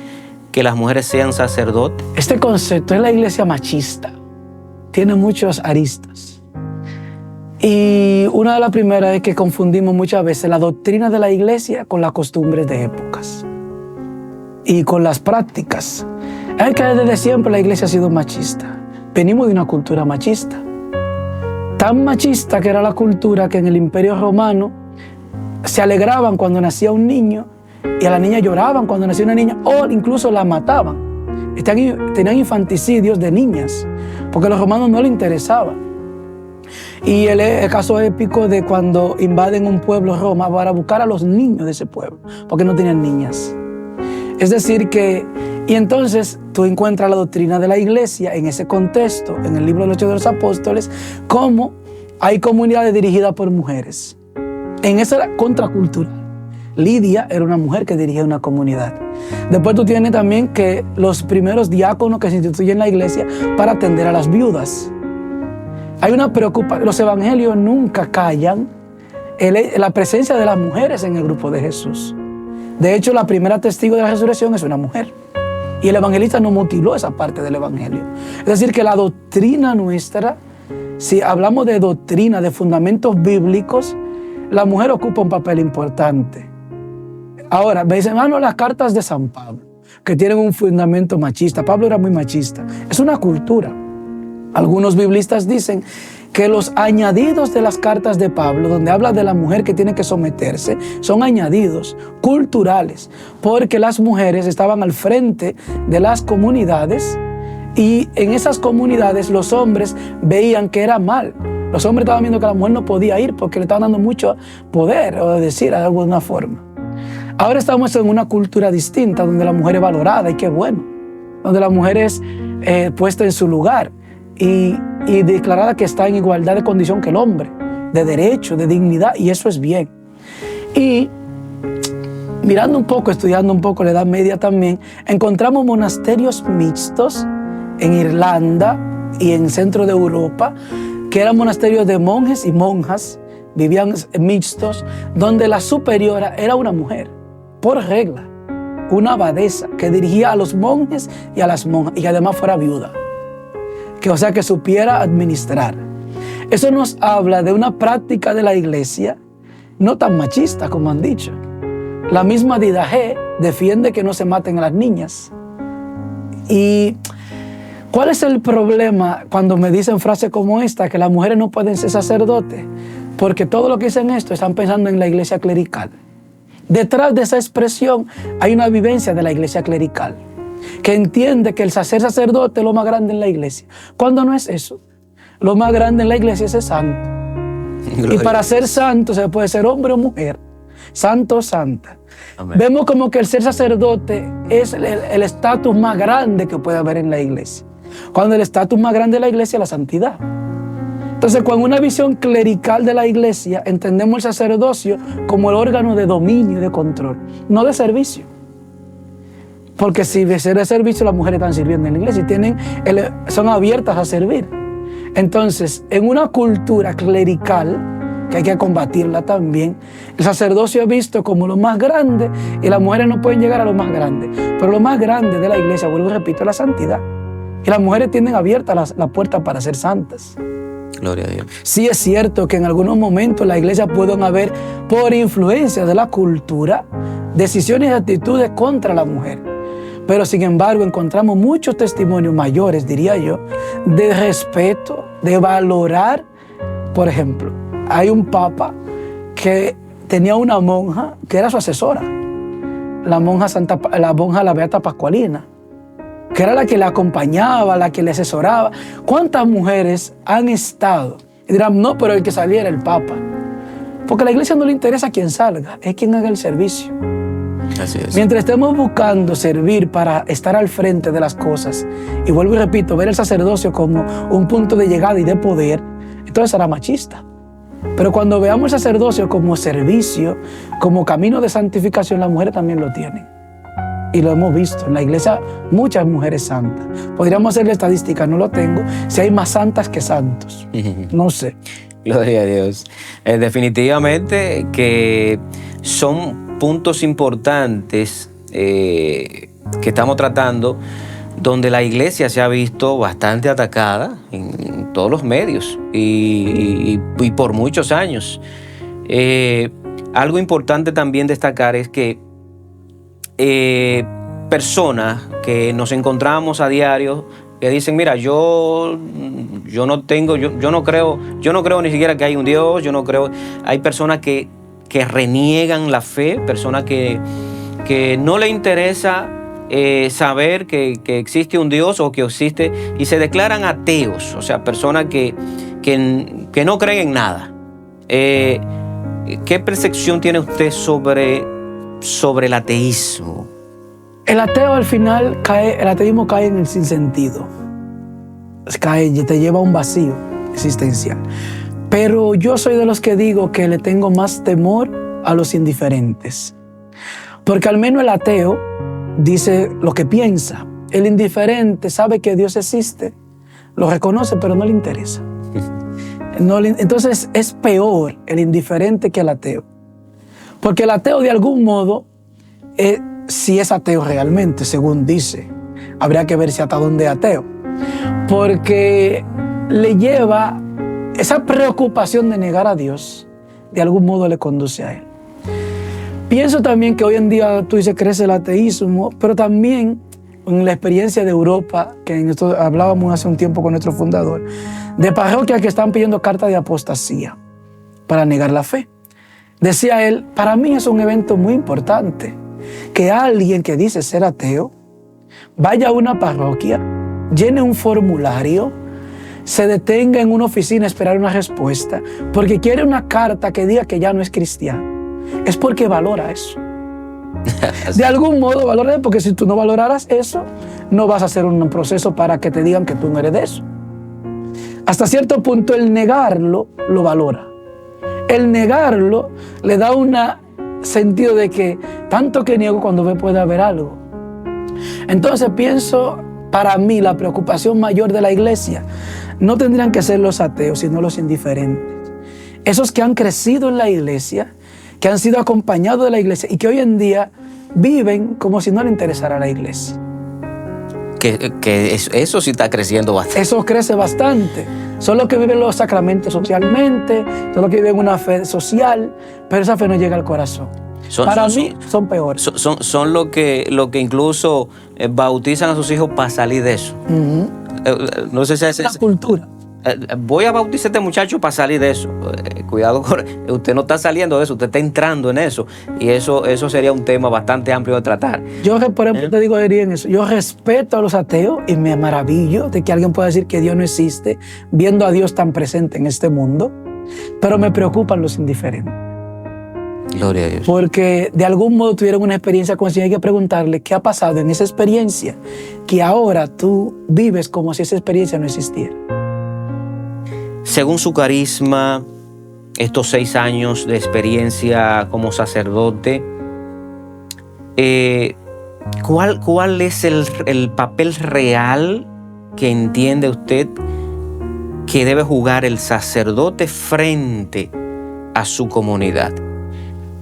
que las mujeres sean sacerdotes? Este concepto es la iglesia machista. Tiene muchos aristas. Y una de las primeras es que confundimos muchas veces la doctrina de la iglesia con las costumbres de épocas y con las prácticas. Es que desde siempre la iglesia ha sido machista. Venimos de una cultura machista. Tan machista que era la cultura que en el Imperio Romano se alegraban cuando nacía un niño y a la niña lloraban cuando nacía una niña o incluso la mataban. Tenían infanticidios de niñas porque a los romanos no les interesaba. Y el caso épico de cuando invaden un pueblo, Roma, para buscar a los niños de ese pueblo porque no tenían niñas. Es decir que, y entonces tú encuentras la doctrina de la iglesia en ese contexto, en el libro de los Hechos de los Apóstoles, como hay comunidades dirigidas por mujeres. En esa era contracultura. Lidia era una mujer que dirigía una comunidad. Después tú tienes también que los primeros diáconos que se instituyen en la iglesia para atender a las viudas. Hay una preocupación, los evangelios nunca callan la presencia de las mujeres en el grupo de Jesús. De hecho, la primera testigo de la resurrección es una mujer. Y el evangelista no mutiló esa parte del evangelio. Es decir, que la doctrina nuestra, si hablamos de doctrina, de fundamentos bíblicos, la mujer ocupa un papel importante. Ahora, me dicen, las cartas de San Pablo, que tienen un fundamento machista. Pablo era muy machista. Es una cultura. Algunos biblistas dicen que los añadidos de las cartas de Pablo, donde habla de la mujer que tiene que someterse, son añadidos culturales, porque las mujeres estaban al frente de las comunidades y en esas comunidades los hombres veían que era mal. Los hombres estaban viendo que la mujer no podía ir porque le estaban dando mucho poder, o decir de alguna forma. Ahora estamos en una cultura distinta, donde la mujer es valorada, y qué bueno, donde la mujer es puesta en su lugar y declarada que está en igualdad de condición que el hombre, de derecho, de dignidad, y eso es bien. Y mirando un poco, estudiando un poco la Edad Media también, encontramos monasterios mixtos en Irlanda y en el centro de Europa, que eran monasterios de monjes y monjas, vivían mixtos, donde la superiora era una mujer, por regla, una abadesa que dirigía a los monjes y a las monjas, y que además fuera viuda. O sea, que supiera administrar. Eso nos habla de una práctica de la iglesia no tan machista como han dicho. La misma Didache defiende que no se maten a las niñas. ¿Y cuál es el problema cuando me dicen frases como esta, que las mujeres no pueden ser sacerdotes? Porque todo lo que dicen esto están pensando en la iglesia clerical. Detrás de esa expresión hay una vivencia de la iglesia clerical, que entiende que el ser sacerdote es lo más grande en la iglesia. ¿Cuándo no es eso? Lo más grande en la iglesia es ser santo. Gloria. Y para ser santo se puede ser hombre o mujer, santo o santa. Amén. Vemos como que el ser sacerdote es el estatus más grande que puede haber en la iglesia. Cuando el estatus más grande de la iglesia es la santidad. Entonces, con una visión clerical de la iglesia, entendemos el sacerdocio como el órgano de dominio y de control, no de servicio. Porque si de ser de servicio, las mujeres están sirviendo en la iglesia y son abiertas a servir. Entonces, en una cultura clerical, que hay que combatirla también, el sacerdocio es visto como lo más grande y las mujeres no pueden llegar a lo más grande. Pero lo más grande de la iglesia, vuelvo y repito, es la santidad. Y las mujeres tienen abiertas la puerta para ser santas. Gloria a Dios. Sí es cierto que en algunos momentos en la iglesia pueden haber, por influencia de la cultura, decisiones y actitudes contra la mujer. Pero sin embargo encontramos muchos testimonios mayores, diría yo, de respeto, de valorar. Por ejemplo, hay un papa que tenía una monja que era su asesora, la monja la Beata Pascualina, que era la que le acompañaba, la que le asesoraba. ¿Cuántas mujeres han estado? Y dirán, no, pero el que saliera el papa. Porque a la iglesia no le interesa quién salga, es quien haga el servicio. Así es. Mientras estemos buscando servir para estar al frente de las cosas, y vuelvo y repito, ver el sacerdocio como un punto de llegada y de poder, entonces será machista. Pero cuando veamos el sacerdocio como servicio, como camino de santificación, las mujeres también lo tienen. Y lo hemos visto en la iglesia, muchas mujeres santas. Podríamos hacer la estadística, no lo tengo, si hay más santas que santos. No sé. Gloria a Dios. Definitivamente que son puntos importantes que estamos tratando, donde la iglesia se ha visto bastante atacada en todos los medios y por muchos años. Algo importante también destacar es que personas que nos encontramos a diario que dicen, mira, yo no creo ni siquiera que hay un Dios, yo no creo. Hay personas que reniegan la fe, personas que no le interesa saber que existe un Dios o que existe, y se declaran ateos, o sea, personas que no creen en nada. ¿Qué percepción tiene usted sobre el ateísmo? El ateo al final el ateísmo cae en el sinsentido. Te lleva a un vacío existencial. Pero yo soy de los que digo que le tengo más temor a los indiferentes. Porque al menos el ateo dice lo que piensa. El indiferente sabe que Dios existe, lo reconoce, pero no le interesa. Entonces es peor el indiferente que el ateo. Porque el ateo de algún modo, si es ateo realmente, según dice, habría que ver si hasta dónde es ateo. Porque le lleva esa preocupación de negar a Dios, de algún modo le conduce a él. Pienso también que hoy en día, tú dices, crece el ateísmo, pero también en la experiencia de Europa, que en esto hablábamos hace un tiempo con nuestro fundador, de parroquias que están pidiendo carta de apostasía para negar la fe. Decía él, para mí es un evento muy importante que alguien que dice ser ateo vaya a una parroquia, llene un formulario, se detenga en una oficina a esperar una respuesta, porque quiere una carta que diga que ya no es cristiano. Es porque valora eso. De algún modo valora eso, porque si tú no valoraras eso, no vas a hacer un proceso para que te digan que tú no eres de eso. Hasta cierto punto el negarlo lo valora. El negarlo le da un sentido de que tanto que niego, cuando ve puede haber algo. Entonces pienso, para mí la preocupación mayor de la iglesia no tendrían que ser los ateos, sino los indiferentes. Esos que han crecido en la iglesia, que han sido acompañados de la iglesia y que hoy en día viven como si no le interesara la iglesia. Que eso sí está creciendo bastante. Eso crece bastante. Son los que viven los sacramentos socialmente, son los que viven una fe social, pero esa fe no llega al corazón. Para mí son peores. Son los que incluso bautizan a sus hijos para salir de eso. No sé si es la cultura. Voy a bautizar a este muchacho para salir de eso. Cuidado, usted no está saliendo de eso, usted está entrando en eso. Y eso sería un tema bastante amplio de tratar. Yo, por ejemplo, te digo, en eso. Yo respeto a los ateos y me maravillo de que alguien pueda decir que Dios no existe, viendo a Dios tan presente en este mundo. Pero me preocupan los indiferentes. Gloria a Dios. Porque de algún modo tuvieron una experiencia con el Señor. Hay que preguntarle qué ha pasado en esa experiencia, que ahora tú vives como si esa experiencia no existiera. Según su carisma, estos 6 años de experiencia como sacerdote, ¿cuál es el papel real que entiende usted que debe jugar el sacerdote frente a su comunidad?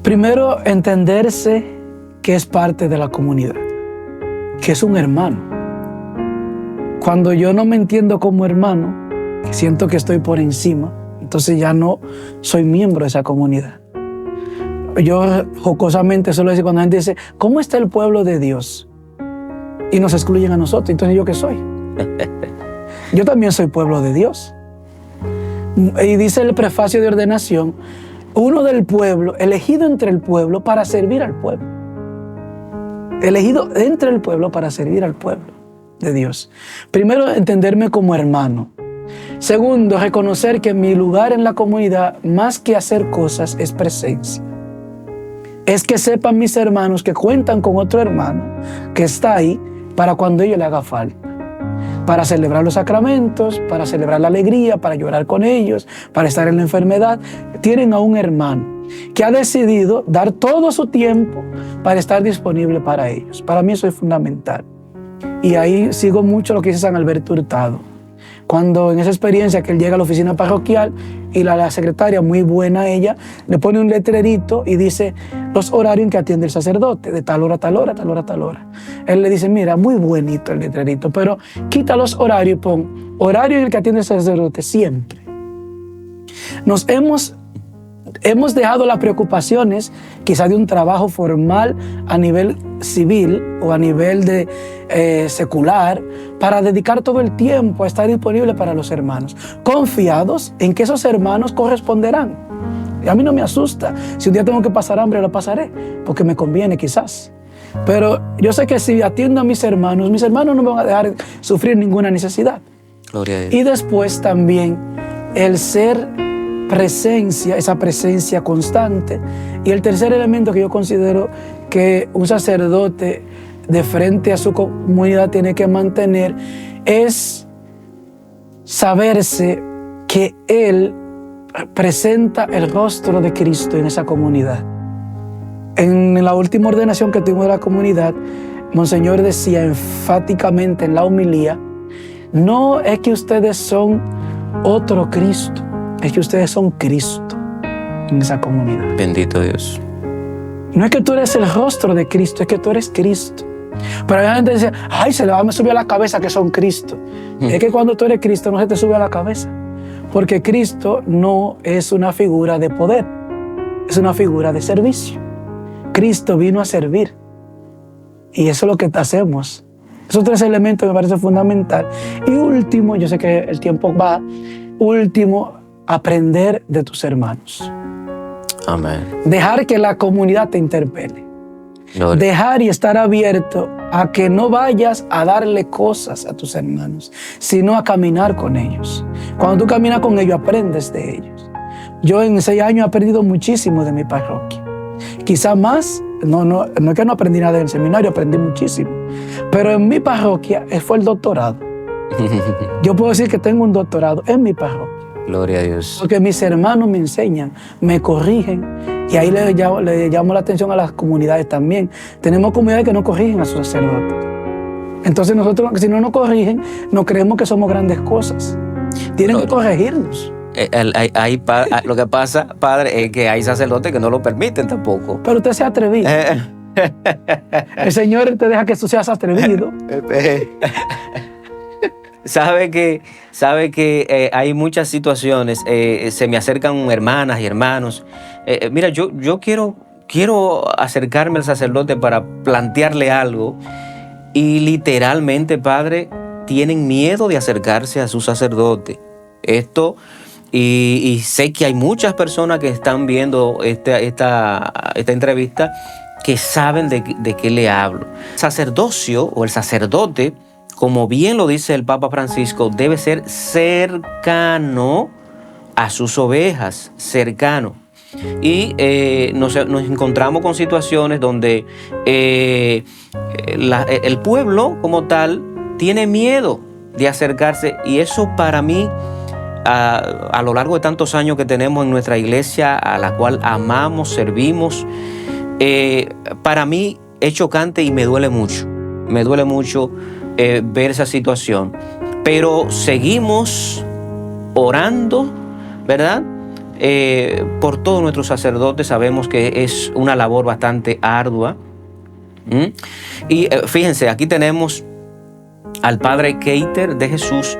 Primero, entenderse que es parte de la comunidad, que es un hermano. Cuando yo no me entiendo como hermano, que siento que estoy por encima, entonces ya no soy miembro de esa comunidad. Yo jocosamente suelo decir cuando la gente dice, ¿cómo está el pueblo de Dios? Y nos excluyen a nosotros, entonces ¿yo qué soy? Yo también soy pueblo de Dios. Y dice el prefacio de ordenación, uno del pueblo, elegido entre el pueblo para servir al pueblo. Elegido entre el pueblo para servir al pueblo de Dios. Primero, entenderme como hermano. Segundo, reconocer que mi lugar en la comunidad, más que hacer cosas, es presencia. Es que sepan mis hermanos que cuentan con otro hermano que está ahí para cuando ellos le haga falta. Para celebrar los sacramentos, para celebrar la alegría, para llorar con ellos, para estar en la enfermedad. Tienen a un hermano que ha decidido dar todo su tiempo para estar disponible para ellos. Para mí eso es fundamental. Y ahí sigo mucho lo que dice San Alberto Hurtado. Cuando en esa experiencia que él llega a la oficina parroquial y la secretaria, muy buena ella, le pone un letrerito y dice los horarios en que atiende el sacerdote, de tal hora a tal hora, tal hora a tal hora. Él le dice, mira, muy bonito el letrerito, pero quita los horarios y pon horario en el que atiende el sacerdote siempre. Nos hemos dejado las preocupaciones quizás de un trabajo formal a nivel civil o a nivel de secular para dedicar todo el tiempo a estar disponible para los hermanos, confiados en que esos hermanos corresponderán. Y a mí no me asusta. Si un día tengo que pasar hambre, lo pasaré, porque me conviene quizás. Pero yo sé que si atiendo a mis hermanos no me van a dejar sufrir ninguna necesidad. Gloria a Dios. Y después también el ser presencia, esa presencia constante. Y el tercer elemento que yo considero que un sacerdote de frente a su comunidad tiene que mantener es saberse que él presenta el rostro de Cristo en esa comunidad. En la última ordenación que tuvimos de la comunidad, Monseñor decía enfáticamente en la homilía, no es que ustedes son otro Cristo, es que ustedes son Cristo en esa comunidad. Bendito Dios. No es que tú eres el rostro de Cristo, es que tú eres Cristo. Pero la gente dice, ay, se le va a subir a la cabeza que son Cristo. Es que cuando tú eres Cristo no se te sube a la cabeza. Porque Cristo no es una figura de poder, es una figura de servicio. Cristo vino a servir. Y eso es lo que hacemos. Esos tres elementos me parecen fundamentales. Y último, yo sé que el tiempo va, último, aprender de tus hermanos. Amén. Dejar que la comunidad te interpele. Gloria. Dejar y estar abierto a que no vayas a darle cosas a tus hermanos, sino a caminar con ellos. Cuando tú caminas con ellos, aprendes de ellos. Yo en 6 años he aprendido muchísimo de mi parroquia. Quizá más, no es que no aprendí nada en el seminario, aprendí muchísimo. Pero en mi parroquia fue el doctorado. Yo puedo decir que tengo un doctorado en mi parroquia. Gloria a Dios. Porque mis hermanos me enseñan, me corrigen, y ahí le llamo la atención a las comunidades también. Tenemos comunidades que no corrigen a sus sacerdotes. Entonces nosotros, si no nos corrigen, no creemos que somos grandes cosas. Tienen que corregirnos. Lo que pasa, padre, es que hay sacerdotes que no lo permiten tampoco. Pero usted se ha atrevido. El Señor te deja que tú seas atrevido. Sabe que hay muchas situaciones, se me acercan hermanas y hermanos. Mira, yo quiero acercarme al sacerdote para plantearle algo y literalmente, padre, tienen miedo de acercarse a su sacerdote. Y sé que hay muchas personas que están viendo esta entrevista que saben de qué le hablo. El sacerdocio o el sacerdote, como bien lo dice el Papa Francisco, debe ser cercano a sus ovejas, cercano. Y nos encontramos con situaciones donde el pueblo como tal tiene miedo de acercarse, y eso para mí, a lo largo de tantos años que tenemos en nuestra iglesia, a la cual amamos, servimos, para mí es chocante y me duele mucho. Me duele mucho ver esa situación. Pero seguimos orando, ¿verdad? Por todos nuestros sacerdotes. Sabemos que es una labor bastante ardua. Y fíjense, aquí tenemos al padre Keiter de Jesús,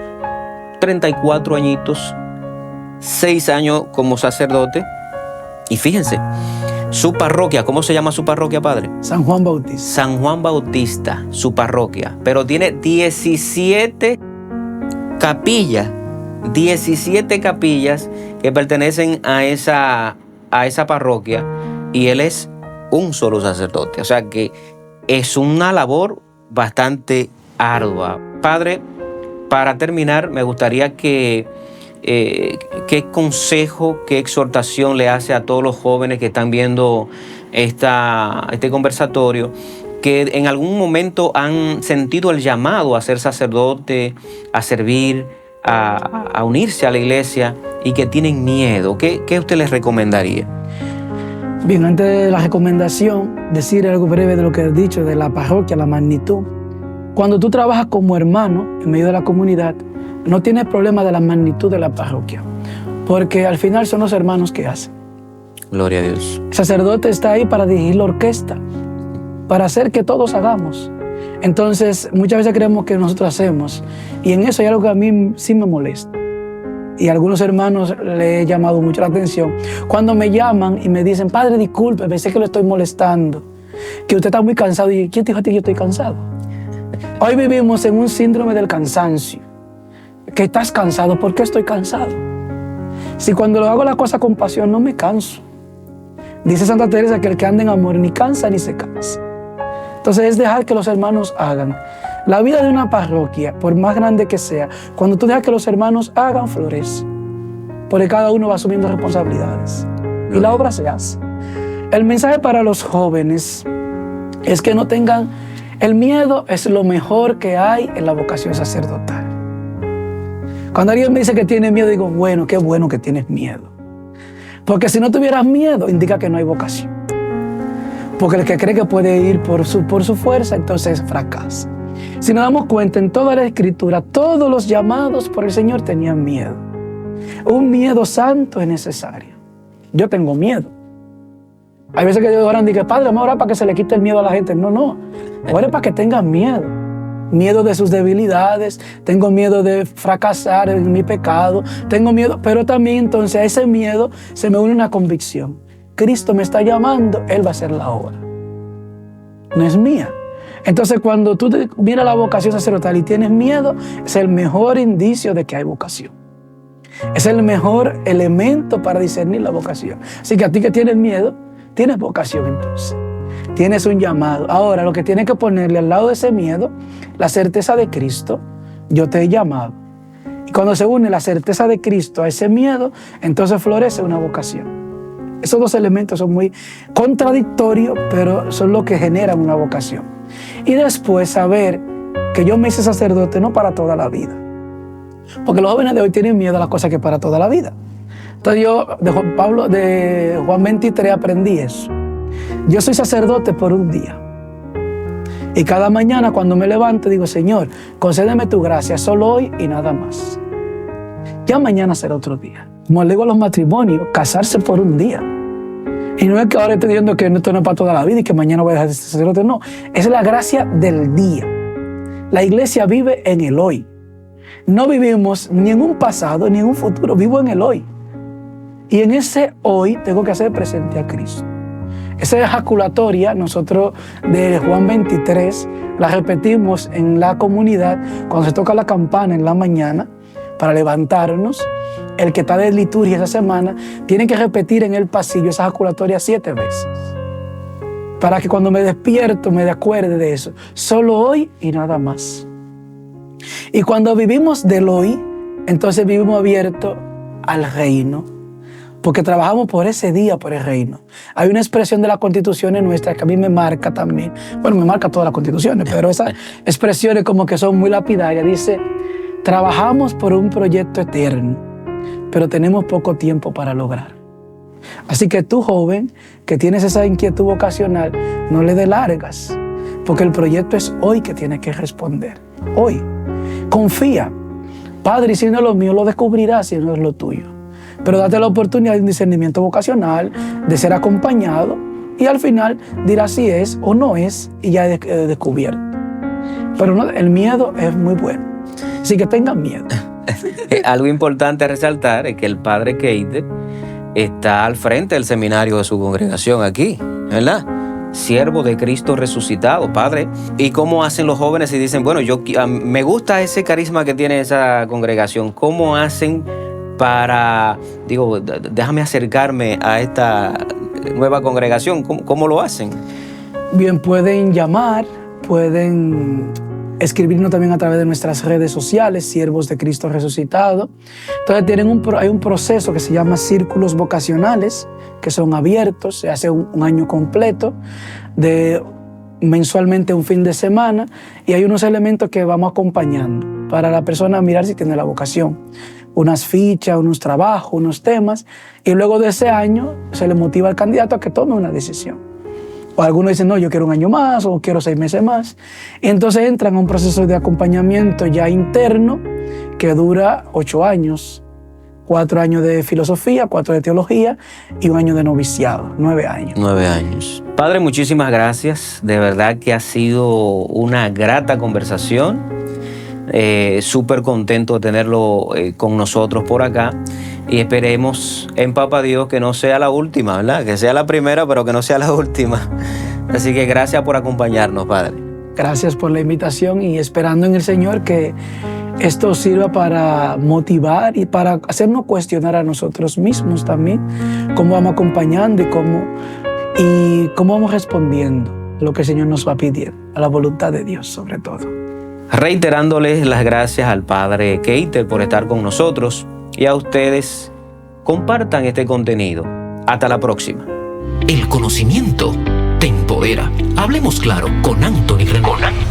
34 añitos, 6 años como sacerdote. Y fíjense, su parroquia, ¿cómo se llama su parroquia, padre? San Juan Bautista. San Juan Bautista, su parroquia. Pero tiene 17 capillas. 17 capillas que pertenecen a esa parroquia. Y él es un solo sacerdote. O sea que es una labor bastante ardua. Padre, para terminar, me gustaría qué consejo, qué exhortación le hace a todos los jóvenes que están viendo este conversatorio, que en algún momento han sentido el llamado a ser sacerdote, a servir, a unirse a la iglesia, y que tienen miedo. ¿Qué usted les recomendaría? Bien, antes de la recomendación, decir algo breve de lo que he dicho, de la parroquia, la magnitud. Cuando tú trabajas como hermano en medio de la comunidad, no tiene problema de la magnitud de la parroquia, porque al final son los hermanos que hacen. Gloria a Dios. El sacerdote está ahí para dirigir la orquesta, para hacer que todos hagamos. Entonces, muchas veces creemos que nosotros hacemos, y en eso hay algo que a mí sí me molesta. Y a algunos hermanos le he llamado mucho la atención. Cuando me llaman y me dicen, padre, disculpe, pensé que lo estoy molestando, que usted está muy cansado. Y ¿quién te dijo a ti que yo estoy cansado? Hoy vivimos en un síndrome del cansancio. Que estás cansado. ¿Por qué estoy cansado? Si cuando lo hago la cosa con pasión no me canso. Dice Santa Teresa que el que anda en amor ni cansa ni se cansa. Entonces es dejar que los hermanos hagan. La vida de una parroquia, por más grande que sea, cuando tú dejas que los hermanos hagan, florece. Porque cada uno va asumiendo responsabilidades. Y la obra se hace. El mensaje para los jóvenes es que no tengan... El miedo es lo mejor que hay en la vocación sacerdotal. Cuando alguien me dice que tiene miedo, digo, bueno, qué bueno que tienes miedo. Porque si no tuvieras miedo, indica que no hay vocación. Porque el que cree que puede ir por su fuerza, entonces fracasa. Si nos damos cuenta, en toda la Escritura, todos los llamados por el Señor tenían miedo. Un miedo santo es necesario. Yo tengo miedo. Hay veces que oran y dicen, Padre, vamos a orar para que se le quite el miedo a la gente. No. Ore para que tengan miedo. Miedo de sus debilidades. Tengo miedo de fracasar en mi pecado. Tengo miedo, pero también entonces a ese miedo se me une una convicción. Cristo me está llamando, Él va a hacer la obra. No es mía. Entonces, cuando tú miras la vocación sacerdotal y tienes miedo, es el mejor indicio de que hay vocación. Es el mejor elemento para discernir la vocación. Así que a ti que tienes miedo, tienes vocación entonces. Tienes un llamado. Ahora, lo que tienes que ponerle al lado de ese miedo, la certeza de Cristo, yo te he llamado. Y cuando se une la certeza de Cristo a ese miedo, entonces florece una vocación. Esos dos elementos son muy contradictorios, pero son lo que generan una vocación. Y después saber que yo me hice sacerdote no para toda la vida. Porque los jóvenes de hoy tienen miedo a las cosas que para toda la vida. Entonces yo de Juan 23 aprendí eso. Yo soy sacerdote por un día. Y cada mañana cuando me levanto digo, Señor, concédeme tu gracia solo hoy y nada más. Ya mañana será otro día. Como le digo a los matrimonios, casarse por un día. Y no es que ahora estoy diciendo que esto no es para toda la vida y que mañana voy a dejar de ser sacerdote. No, es la gracia del día. La iglesia vive en el hoy. No vivimos ni en un pasado ni en un futuro, vivo en el hoy. Y en ese hoy tengo que hacer presente a Cristo. Esa ejaculatoria, nosotros de Juan 23, la repetimos en la comunidad cuando se toca la campana en la mañana para levantarnos. El que está de liturgia esa semana tiene que repetir en el pasillo esa ejaculatoria 7 veces. Para que cuando me despierto me acuerde de eso. Solo hoy y nada más. Y cuando vivimos del hoy, entonces vivimos abiertos al reino. Porque trabajamos por ese día, por el reino. Hay una expresión de las constituciones nuestras que a mí me marca también. Bueno, me marca todas las constituciones, pero esas expresiones como que son muy lapidarias. Dice, trabajamos por un proyecto eterno, pero tenemos poco tiempo para lograr. Así que tú, joven, que tienes esa inquietud vocacional, no le dé largas, porque el proyecto es hoy que tienes que responder. Hoy. Confía. Padre, y si no es lo mío, lo descubrirás si no es lo tuyo. Pero date la oportunidad de un discernimiento vocacional, de ser acompañado, y al final dirás si es o no es, y ya he descubierto. Pero no, el miedo es muy bueno. Así que tengan miedo. Algo importante a resaltar es que el padre Keiter está al frente del seminario de su congregación aquí, ¿verdad? Siervo de Cristo resucitado, padre. ¿Y cómo hacen los jóvenes si dicen, bueno, me gusta ese carisma que tiene esa congregación? ¿Cómo hacen para, déjame acercarme a esta nueva congregación? ¿Cómo lo hacen? Bien, pueden llamar, pueden escribirnos también a través de nuestras redes sociales, Siervos de Cristo Resucitado. Entonces hay un proceso que se llama círculos vocacionales, que son abiertos, se hace un año completo, mensualmente un fin de semana, y hay unos elementos que vamos acompañando para la persona mirar si tiene la vocación. Unas fichas, unos trabajos, unos temas, y luego de ese año se le motiva al candidato a que tome una decisión. O algunos dicen, no, yo quiero un año más, o quiero 6 meses más. Y entonces entran a un proceso de acompañamiento ya interno, que dura 8 años, 4 años de filosofía, 4 de teología y 1 año de noviciado, 9 años. 9 años. Padre, muchísimas gracias. De verdad que ha sido una grata conversación. Súper contento de tenerlo con nosotros por acá. Y esperemos en Papá Dios que no sea la última, ¿verdad? Que sea la primera, pero que no sea la última. Así que gracias por acompañarnos, Padre. Gracias por la invitación y esperando en el Señor que esto sirva para motivar y para hacernos cuestionar a nosotros mismos también, cómo vamos acompañando y cómo vamos respondiendo a lo que el Señor nos va pidiendo, a la voluntad de Dios sobre todo. Reiterándoles las gracias al Padre Keiter por estar con nosotros y a ustedes, compartan este contenido. Hasta la próxima. El conocimiento te empodera. Hablemos claro con Anthony René.